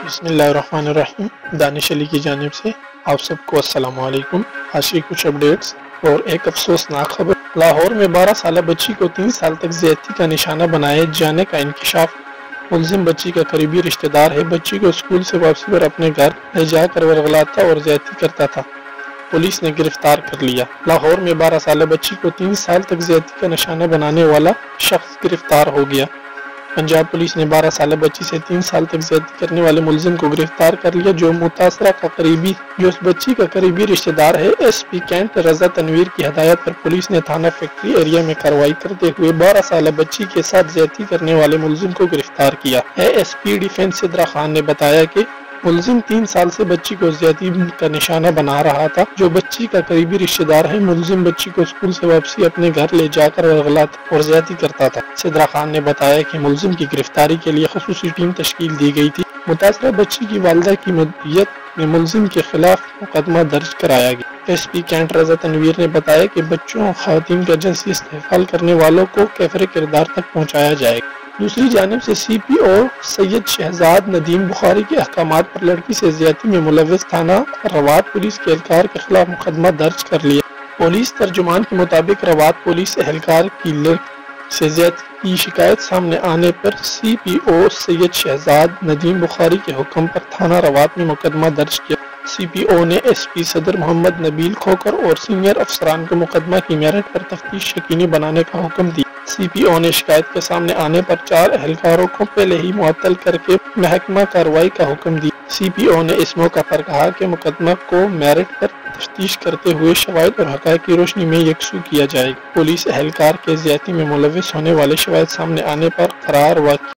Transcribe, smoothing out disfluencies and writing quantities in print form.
بسم اللہ الرحمن الرحیم۔ دانش علی کی جانب سے آپ سب کو السلام علیکم۔ آج کی کچھ اپڈیٹس اور ایک افسوسناک خبر۔ لاہور میں 12 سالہ بچی کو 3 سال تک زیادتی کا نشانہ بنائے جانے کا انکشاف۔ ملزم بچی کا قریبی رشتہ دار ہے۔ بچی کو اسکول سے واپسی پر اپنے گھر لے جا کر ورغلاتا اور زیادتی کرتا تھا۔ پولیس نے گرفتار کر لیا۔ لاہور میں 12 سالہ بچی کو 3 سال تک زیادتی کا نشانہ بنانے والا شخص گرفتار ہو گیا۔ پنجاب پولیس نے 12 سالہ بچی سے 3 سال تک زیادتی کرنے والے ملزم کو گرفتار کر لیا، جو اس بچی کا قریبی رشتہ دار ہے۔ ایس پی کینٹ رضا تنویر کی ہدایت پر پولیس نے تھانہ فیکٹری ایریا میں کارروائی کرتے ہوئے 12 سالہ بچی کے ساتھ زیادتی کرنے والے ملزم کو گرفتار کیا ہے۔ S P defence Sadra Khan نے بتایا کہ ملزم 3 سال سے بچی کو زیادتی کا نشانہ بنا رہا تھا، جو بچی کا قریبی رشتہ دار ہے۔ ملزم بچی کو اسکول سے واپسی اپنے گھر لے جا کر ورغلاتا اور زیادتی کرتا تھا۔ صدرا خان نے بتایا کہ ملزم کی گرفتاری کے لیے خصوصی ٹیم تشکیل دی گئی تھی۔ متاثرہ بچی کی والدہ کی مدعیت میں ملزم کے خلاف مقدمہ درج کرایا گیا۔ ایس پی کینٹ رضا تنویر نے بتایا کہ بچوں اور خواتین کا جنسی استحصال کرنے والوں کو کیفر کردار تک پہنچایا جائے گا۔ دوسری جانب سے سی پی او سید شہزاد ندیم بخاری کے احکامات پر لڑکی سے زیادتی میں ملوث تھانہ رواد پولیس کے اہلکار کے خلاف مقدمہ درج کر لیا۔ پولیس ترجمان کے مطابق رواد پولیس اہلکار کی لڑکی سے زیادتی کی شکایت سامنے آنے پر سی پی او سید شہزاد ندیم بخاری کے حکم پر تھانہ رواد میں مقدمہ درج کیا۔ سی پی او نے ایس پی صدر محمد نبیل کھوکر اور سینئر افسران کو مقدمہ کی میرٹ پر تفتیش یقینی بنانے کا حکم دیا۔ سی پی او نے شکایت کے سامنے آنے پر 4 اہلکاروں کو پہلے ہی معطل کر کے محکمہ کارروائی کا حکم دیا۔ سی پی او نے اس موقع پر کہا کہ مقدمہ کو میرٹ پر تفتیش کرتے ہوئے شواہد اور حقائق کی روشنی میں یکسو کیا جائے گا۔ پولیس اہلکار کے زیادتی میں ملوث ہونے والے شواہد سامنے آنے پر قرار واقعی